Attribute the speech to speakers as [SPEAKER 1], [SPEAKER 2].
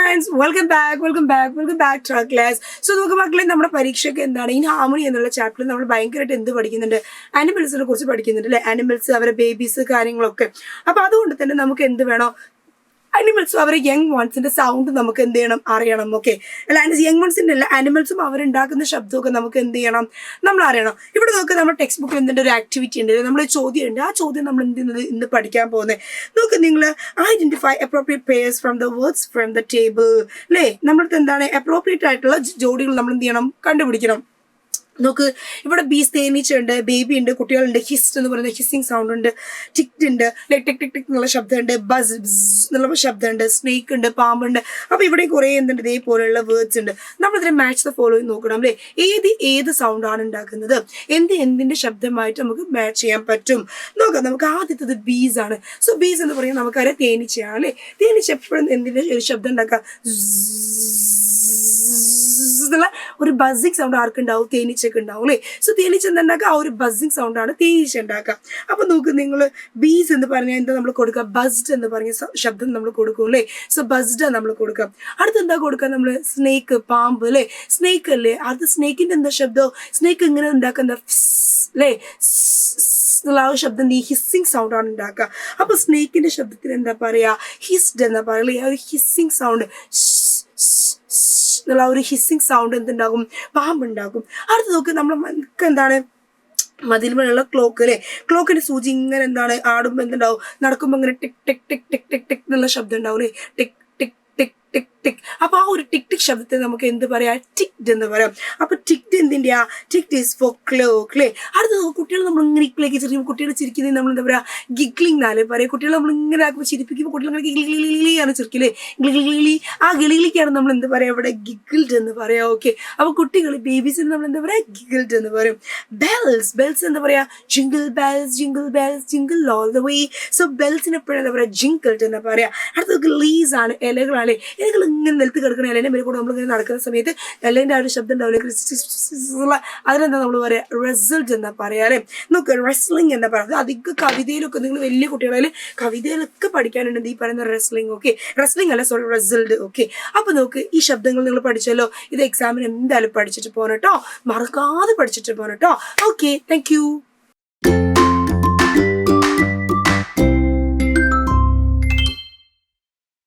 [SPEAKER 1] friends, welcome back to our class. So നമുക്ക് മക്കളെ നമ്മുടെ പരീക്ഷയ്ക്ക് എന്താണ് ഈ ഹാർമണി എന്നുള്ള ചാപ്റ്ററിൽ നമ്മൾ ഭയങ്കരമായിട്ട് എന്ത് പഠിക്കുന്നുണ്ട്, ആനിമൽസിനെ കുറിച്ച് പഠിക്കുന്നുണ്ട് അല്ലേ. ആനിമൽസ്, അവരുടെ ബേബീസ്, കാര്യങ്ങളൊക്കെ. അപ്പോൾ അതുകൊണ്ട് തന്നെ നമുക്ക് എന്ത് വേണം, അനിമൽസും അവരെ യങ് വൺസിന്റെ സൗണ്ട് നമുക്ക് എന്ത് ചെയ്യണം, അറിയണം. ഓക്കെ, അല്ല യങ് വൺസിന്റെ അല്ല, ആനിമൽസും അവരുണ്ടാക്കുന്ന ശബ്ദമൊക്കെ നമുക്ക് എന്ത് ചെയ്യണം, നമ്മൾ അറിയണം. ഇവിടെ നോക്കുക, നമ്മുടെ ടെക്സ്റ്റ് ബുക്കിൽ എന്തിൻ്റെ ഒരു ആക്ടിവിറ്റി ഉണ്ട്, നമ്മുടെ ചോദ്യം ഉണ്ട്. ആ ചോദ്യം നമ്മൾ എന്ത് ചെയ്യുന്നത്, ഇന്ന് പഠിക്കാൻ പോകുന്നത്. നോക്ക് നിങ്ങൾ, identify appropriate pairs from the words from the table അല്ലേ. നമ്മൾക്ക് എന്താണ് അപ്രോപ്രിയേറ്റ് ആയിട്ടുള്ള ജോഡികൾ നമ്മൾ എന്ത് ചെയ്യണം, കണ്ടുപിടിക്കണം. നോക്ക്, ഇവിടെ ബീസ്, തേനീച്ചുണ്ട്, ബേബി ഉണ്ട്, കുട്ടികളുണ്ട്, ഹിസ്റ്റ് എന്ന് പറയുന്ന ഹിസ്സിങ് സൗണ്ട് ഉണ്ട്, ടിക്റ്റ് ഉണ്ട്, ലൈക്ക് ടിക് ടിക് ടിക് എന്നുള്ള ശബ്ദമുണ്ട്, ബസ് എന്നുള്ള ശബ്ദമുണ്ട്, സ്നേക്ക് ഉണ്ട്, പാമ്പുണ്ട്. അപ്പോൾ ഇവിടെ കുറേ എന്തുണ്ട്, ഇതേപോലെയുള്ള വേർഡ്സ് ഉണ്ട്. നമ്മളിതിനെ മാച്ച് ദ ഫോളോയിങ് നോക്കണം അല്ലേ. ഏത് സൗണ്ടാണ് ഉണ്ടാക്കുന്നത്, എന്തിൻ്റെ ശബ്ദമായിട്ട് നമുക്ക് മാച്ച് ചെയ്യാൻ പറ്റും. നോക്കാം, നമുക്ക് ആദ്യത്തത് ബീസ് ആണ്. സോ ബീസ് എന്ന് പറയുന്നത് നമുക്കറിയാം തേനീച്ചയാണ് അല്ലേ. തേനീച്ച എപ്പോഴും എന്തിൻ്റെ ഒരു ശബ്ദം ഉണ്ടാക്കാം, ഒരു ബസിങ് സൗണ്ട് ആർക്കുണ്ടാവും, തേനീച്ചക്ക് ഉണ്ടാവും അല്ലേ. സോ തേനീച്ച എന്തുണ്ടാക്കുക, ആ ഒരു ബസിങ് സൗണ്ടാണ് തേനീച്ച ഉണ്ടാക്കുക. അപ്പൊ നോക്ക് നിങ്ങൾ, ബീസ് എന്ന് പറഞ്ഞാൽ എന്താ നമ്മൾ കൊടുക്കുക, ബസ്ഡ് എന്ന് പറഞ്ഞ ശബ്ദം നമ്മൾ കൊടുക്കും അല്ലേ. സോ ബസ്ഡ് നമ്മൾ കൊടുക്കാം. അടുത്ത് എന്താ കൊടുക്കുക നമ്മൾ, സ്നേക്ക്, പാമ്പ് അല്ലേ. സ്നേക്ക് അല്ലേ, അത് സ്നേക്കിന്റെ എന്താ ശബ്ദം, സ്നേക്ക് ഇങ്ങനെ ഉണ്ടാക്കുന്ന അല്ലേ, ആ ശബ്ദം ഈ ഹിസ്സിങ് സൗണ്ടാണ് ഉണ്ടാക്കുക. അപ്പൊ സ്നേക്കിന്റെ ശബ്ദത്തിന് എന്താ പറയാ, ഹിസ്ഡ് എന്നാ പറയുക. ആ ഒരു ഹിസ്സിങ് സൗണ്ട്, എന്നുള്ള ഒരു ഹിസ്സിങ് സൗണ്ട് എന്തുണ്ടാകും, പാമ്പുണ്ടാകും. അടുത്ത് നോക്ക്, നമുക്ക് എന്താണ് മതിലുമുള്ള ക്ലോക്ക് അല്ലേ. ക്ലോക്കിന്റെ സൂചി ഇങ്ങനെ എന്താണ് ആടുമ്പോൾ എന്തുണ്ടാവും, നടക്കുമ്പോൾ ഇങ്ങനെ ടിക് ടിക് ടിക് ടിക് ടിക് ടിക് എന്നുള്ള ശബ്ദം ഉണ്ടാവും അല്ലേ. ടിക് ടിക് ടിക് ടിക് ടിക്. അപ്പൊ ആ ഒരു ടിക് ടിക് ശബ്ദത്തെ നമുക്ക് എന്ത് പറയാം, ടിക്ഡ് എന്ന് പറയാം. അപ്പൊ ടിക്ഡ് എന്തിൻ്റെയാ, ടിക്ഡ് ഈസ് ഫോർ ക്ലോക്ക് അല്ലേ. അടുത്ത കുട്ടികൾ നമ്മൾ ഇങ്ങനെ ഇക്കിലേക്ക് ചിരിക്കുമ്പോൾ, കുട്ടികൾ ചിരിക്കുന്നത് നമ്മൾ എന്താ പറയുക, ഗിഗ്ലിംഗ് എന്നാലേ പറയാം. കുട്ടികൾ നമ്മൾ ഇങ്ങനെ ആക്കുമ്പോൾ ചിരിപ്പിക്കുമ്പോൾ കുട്ടികൾ ഇങ്ങനെ ഗിളിഗിളിയാണ് ചിരിക്കില്ലേ, ഗിളിഗിളി. ആ ഗിളിഗിളിക്കാണ് നമ്മൾ എന്താ പറയുക, ഇവിടെ ഗിഗിൾഡ് എന്ന് പറയാം. ഓക്കെ, അപ്പൊ കുട്ടികൾ ബേബീസിന് നമ്മൾ എന്താ പറയുക, ഗിഗിൾഡ് എന്ന് പറയും. ബെൽസ് എന്താ പറയാ, jingle bells jingle all the way. So ബെൽസിന് എപ്പോഴും എന്താ പറയുക, ജിങ്കിൾഡ് എന്ന് പറയാം. അടുത്ത ലീസ് ആണ്, ഇലകളാണ്. ഇലകൾ ഇങ്ങനെ നിലത്ത് കിടക്കുന്ന ഇലേൻ്റെ മേലെ കൂടെ നമ്മളിങ്ങനെ നടക്കുന്ന സമയത്ത് ഇലേൻ്റെ ആ ഒരു ശബ്ദം ഉണ്ടാവില്ല, അതിനെന്താ നമ്മൾ പറയാ, റിസൾട്ട് എന്നാ പറയാറ്. നോക്ക്, റെസ്ലിംഗ് എന്താ പറയുക, അധികം കവിതയിലൊക്കെ നിങ്ങൾ വലിയ കുട്ടികളായാലും കവിതയിലൊക്കെ പഠിക്കാനുണ്ട് ഈ പറയുന്ന റെസ്ലിംഗ്. ഓക്കെ, റെസ്ലിംഗ് അല്ല, സോറി, റിസൾട്ട്. ഓക്കെ, അപ്പൊ നോക്ക്, ഈ ശബ്ദങ്ങൾ നിങ്ങൾ പഠിച്ചല്ലോ. ഇത് എക്സാമിന് എന്തായാലും പഠിച്ചിട്ട് പോകണം കേട്ടോ, മറക്കാതെ പഠിച്ചിട്ട് പോകണം കേട്ടോ. Okay, thank you.